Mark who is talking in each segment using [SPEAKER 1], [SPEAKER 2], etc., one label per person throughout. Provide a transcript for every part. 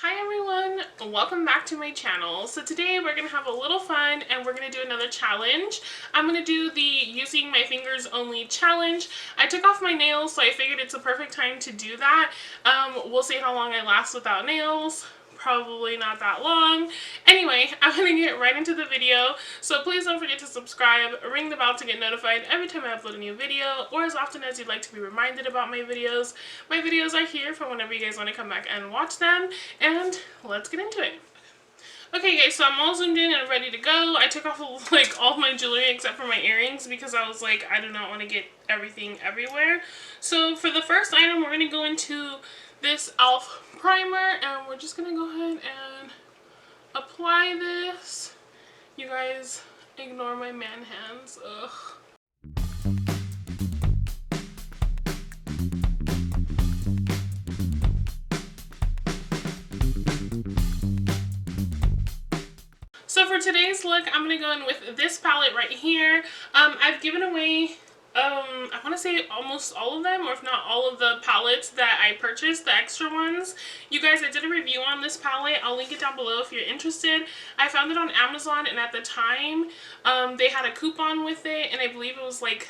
[SPEAKER 1] Hi everyone, welcome back to my channel. So today we're going to have a little fun and we're going to do another challenge. I'm going to do the using my fingers only challenge. I took off my nails, so I figured it's a perfect time to do that. We'll see how long I last without nails. Probably not that long. Anyway, I'm going to get right into the video. So please don't forget to subscribe, ring the bell to get notified every time I upload a new video, or as often as you'd like to be reminded about my videos. My videos are here for whenever you guys want to come back and watch them, and let's get into it. Okay guys, so I'm all zoomed in and ready to go. I took off like all my jewelry except for my earrings because I was like, I do not want to get everything everywhere. So for the first item, we're going to go into this e.l.f. primer, and we're just going to go ahead and apply this. You guys ignore my man hands. Ugh. So for today's look, I'm going to go in with this palette right here. I've given away, I want to say almost all of them, or if not all of the palettes that I purchased, the extra ones. You guys, I did a review on this palette. I'll link it down below if you're interested. I found it on Amazon, and at the time, they had a coupon with it, and I believe it was like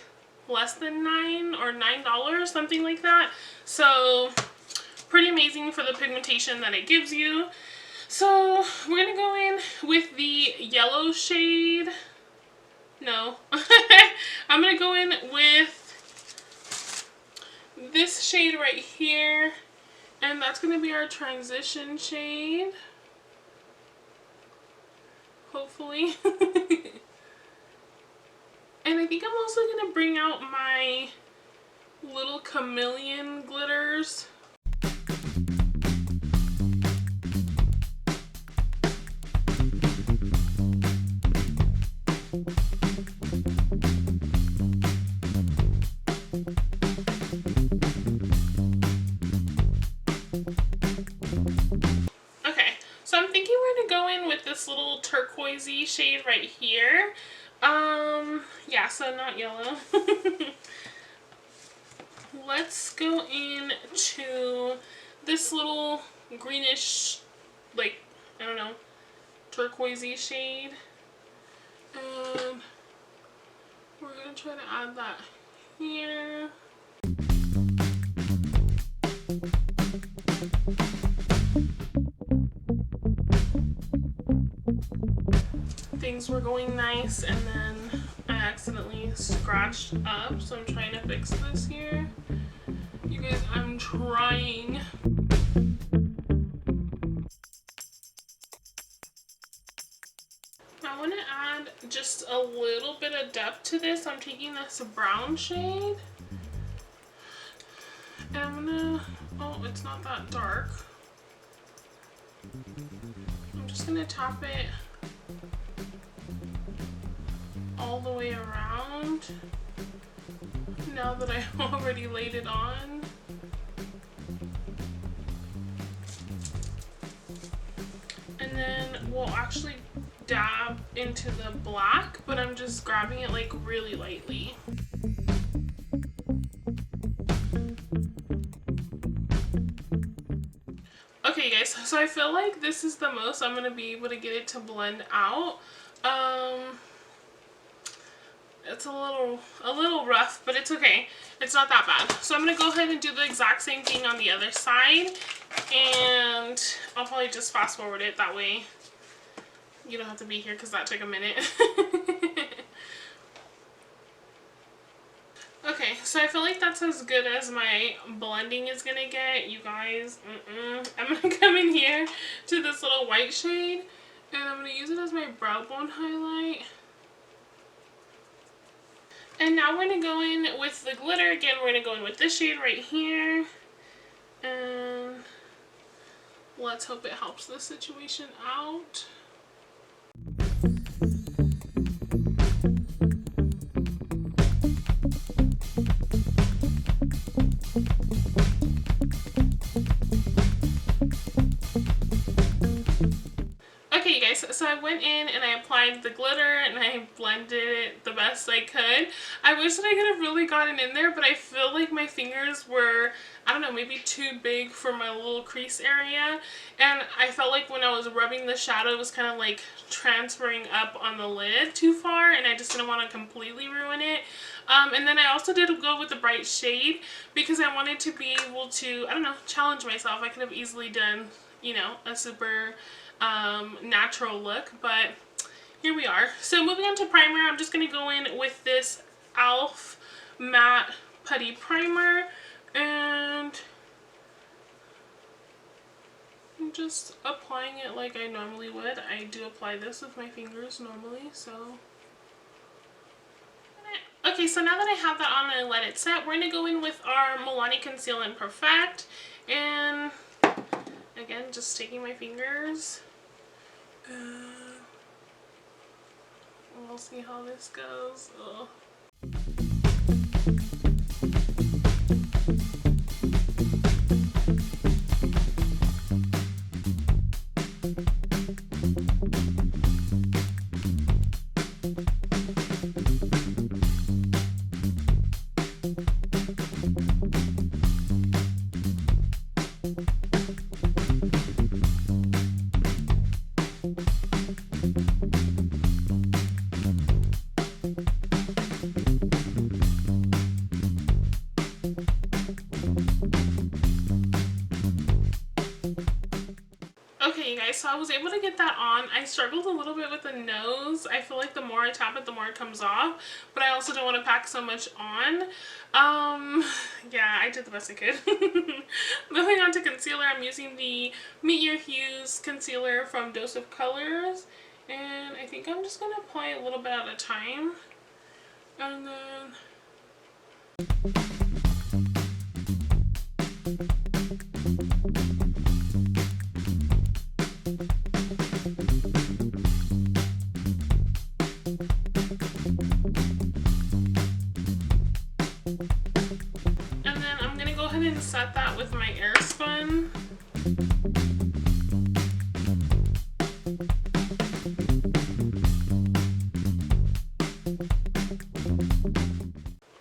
[SPEAKER 1] less than $9 or $9, something like that. So pretty amazing for the pigmentation that it gives you. So we're going to go in with the yellow shade. No. I'm going to go in with this shade right here. And that's going to be our transition shade. Hopefully. And I think I'm also going to bring out my little chameleon glitters. This little turquoisey shade right here. Yeah, so not yellow. Let's go into this little greenish, like, I don't know, turquoisey shade. And we're gonna try to add that here. Things were going nice, and then I accidentally scratched up, so I'm trying to fix this here. You guys, I'm trying. I want to add just a little bit of depth to this. I'm taking this brown shade, and I'm gonna, oh, it's not that dark. I'm just gonna tap it all the way around now that I already laid it on. And then we'll actually dab into the black, but I'm just grabbing it like really lightly. Okay guys, so I feel like this is the most I'm going to be able to get it to blend out. It's a little rough, but it's okay. It's not that bad. So I'm going to go ahead and do the exact same thing on the other side. And I'll probably just fast forward it. That way you don't have to be here because that took a minute. Okay, so I feel like that's as good as my blending is going to get. You guys, I'm going to come in here to this little white shade. And I'm going to use it as my brow bone highlight. And now we're going to go in with the glitter. Again, we're going to go in with this shade right here. And let's hope it helps the situation out. Okay, you guys, guys, so I went in and I applied the glitter and I blended it the best I could. I wish that I could have really gotten in there, but I feel like my fingers were, I don't know, maybe too big for my little crease area. And I felt like when I was rubbing the shadow, it was kind of like transferring up on the lid too far, and I just didn't want to completely ruin it. And then I also did go with the bright shade because I wanted to be able to, I don't know, challenge myself. I could have easily done, you know, a super natural look, but here we are. So moving on to primer, I'm just going to go in with this e.l.f. matte putty primer, and I'm just applying it like I normally would. I do apply this with my fingers normally, so. Okay, so now that I have that on and I let it set, we're going to go in with our Milani Conceal and Perfect, and again, just taking my fingers. We'll see how this goes. Ugh. Okay, you guys, so I was able to get that on. I struggled a little bit with the nose. I feel like the more I tap it, the more it comes off, but I also don't want to pack so much on. Yeah, I did the best I could. Moving on to concealer, I'm using the Meet Your Hues concealer from Dose of Colors, and I think I'm just going to apply a little bit at a time, and then I'm going to go ahead and set that with my air spun.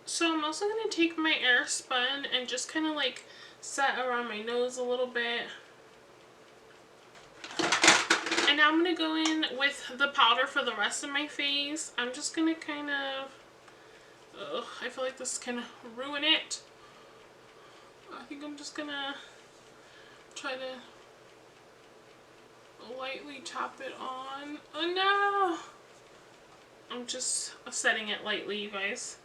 [SPEAKER 1] So I'm also going to take my air spun and just kind of like set around my nose a little bit. And now I'm going to go in with the powder for the rest of my face. I'm just going to kind of, I feel like this can ruin it. I think I'm just going to try to lightly tap it on. Oh no! I'm just setting it lightly, you guys.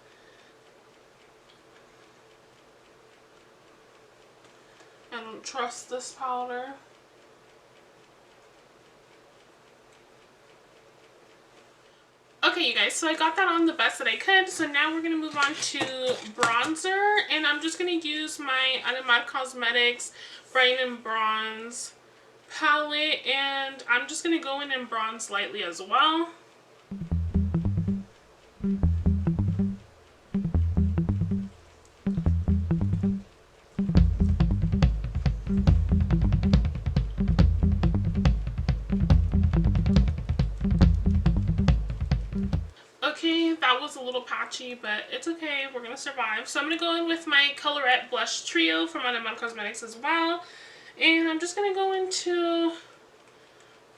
[SPEAKER 1] I don't trust this powder. Okay, you guys, so I got that on the best that I could. So now we're going to move on to bronzer. And I'm just going to use my Alamar Cosmetics Brighten Bronze palette. And I'm just going to go in and bronze lightly as well. Okay, that was a little patchy, but it's okay. We're going to survive. So I'm going to go in with my Colorette Blush Trio from Mami Cosmetics as well. And I'm just going to go into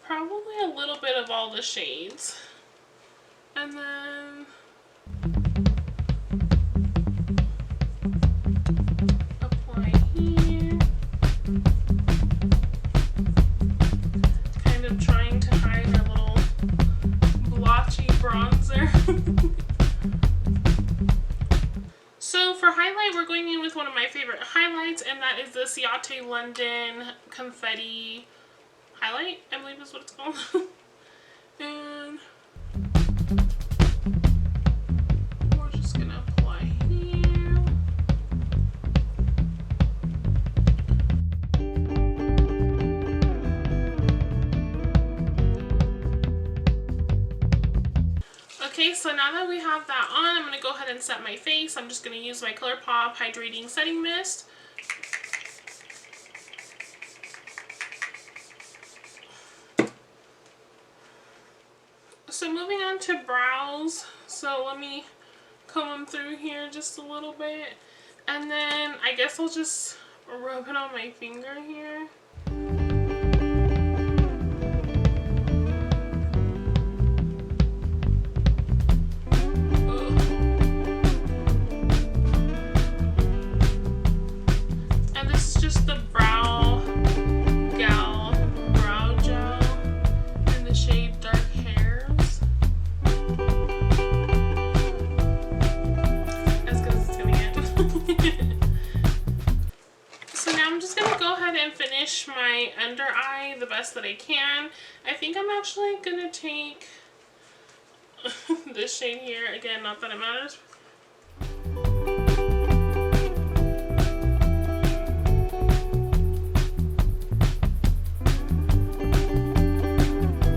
[SPEAKER 1] probably a little bit of all the shades. And then apply here. Kind of trying to hide a little blotchy bronzer. So for highlight, we're going in with one of my favorite highlights, and that is the Ciate London Confetti Highlight, I believe is what it's called. And we're just going to apply here. Okay, so now that we have that on, I'm going to go ahead and set my face. I'm just going to use my ColourPop Hydrating Setting Mist. So moving on to brows. So let me comb them through here just a little bit. And then I guess I'll just rub it on my finger here. And this is just the Brow Gal Brow Gel in the shade Dark Hairs. As good as it's gonna get. So now I'm just gonna go ahead and finish my under eye the best that I can. I think I'm actually gonna take this shade here. Again, not that it matters.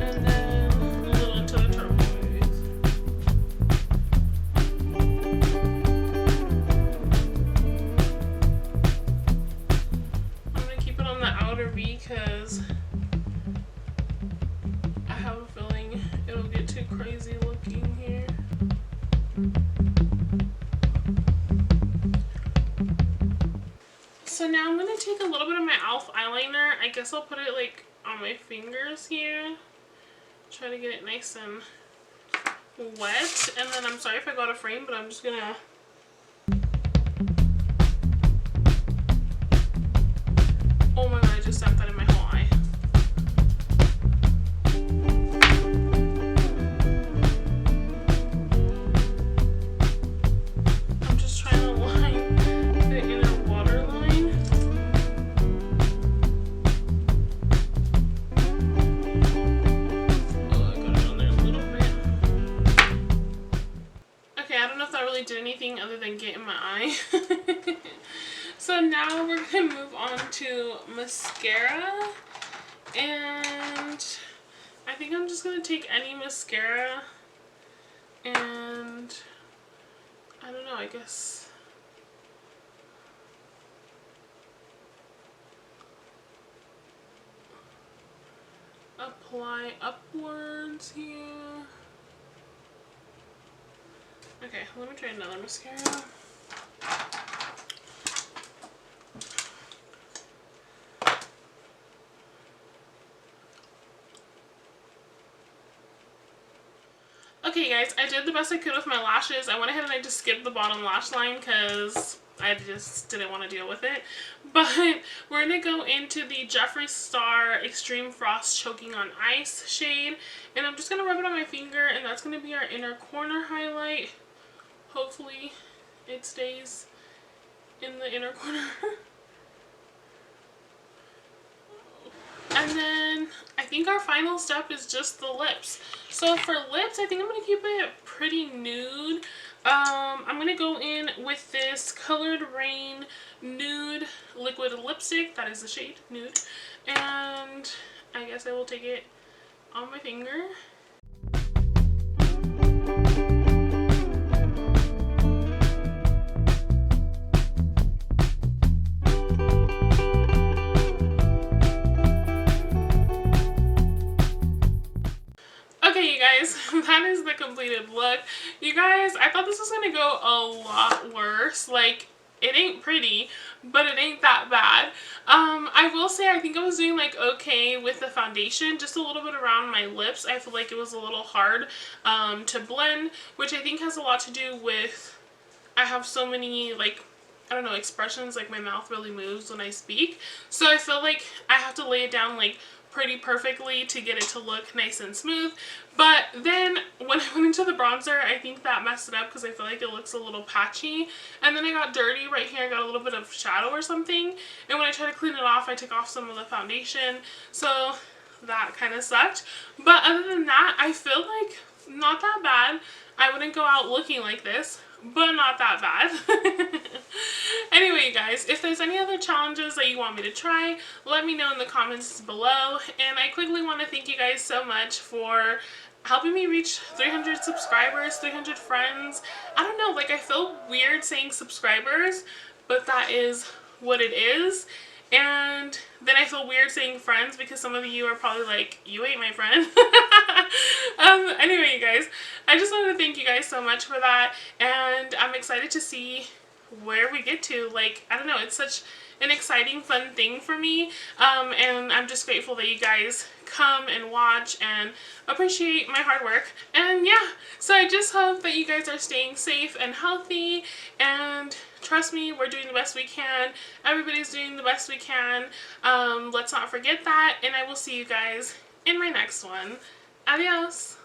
[SPEAKER 1] And then a little into the turquoise. I'm gonna keep it on the outer V because I have a feeling it'll get too crazy looking here. So now I'm going to take a little bit of my e.l.f. eyeliner. I guess I'll put it like on my fingers here. Try to get it nice and wet. And then I'm sorry if I got a frame, but I'm just going to... Oh my god, I just stuck that in my whole eye. I'm just trying to line the inner waterline. Oh, I got it on there a little bit. Okay, I don't know if that really did anything other than get in my eye. So now we're going to move on to mascara, and I think I'm just going to take any mascara, and I don't know, I guess apply upwards here. Okay, let me try another mascara. Okay guys, I did the best I could with my lashes. I went ahead and I just skipped the bottom lash line because I just didn't want to deal with it. But we're going to go into the Jeffree Star Extreme Frost Choking on Ice shade. And I'm just going to rub it on my finger, and that's going to be our inner corner highlight. Hopefully it stays in the inner corner. And then I think our final step is just the lips. So for lips, I think I'm going to keep it pretty nude. I'm going to go in with this Colored Raine Nude Liquid Lipstick. That is the shade, Nude. And I guess I will take it on my finger. Okay, you guys, that is the completed look. You guys, I thought this was going to go a lot worse. Like, it ain't pretty, but it ain't that bad. I will say I think I was doing like okay with the foundation, just a little bit around my lips. I feel like it was a little hard to blend, which I think has a lot to do with I have so many like, I don't know, expressions, like my mouth really moves when I speak. So I feel like I have to lay it down like pretty perfectly to get it to look nice and smooth. But then when I went into the bronzer, I think that messed it up because I feel like it looks a little patchy. And then I got dirty right here. I got a little bit of shadow or something. And when I tried to clean it off, I took off some of the foundation. So that kind of sucked. But other than that, I feel like not that bad. I wouldn't go out looking like this, but not that bad. Anyway, you guys, if there's any other challenges that you want me to try, let me know in the comments below. And I quickly want to thank you guys so much for helping me reach 300 subscribers, 300 friends. I don't know, like I feel weird saying subscribers, but that is what it is. And then I feel weird saying friends because some of you are probably like, you ain't my friend. Anyway, you guys, I just wanted to thank you guys so much for that, and I'm excited to see where we get to. Like, I don't know, it's such an exciting, fun thing for me, and I'm just grateful that you guys come and watch and appreciate my hard work. And yeah, so I just hope that you guys are staying safe and healthy, and trust me, we're doing the best we can. Everybody's doing the best we can. Let's not forget that, and I will see you guys in my next one. Adios!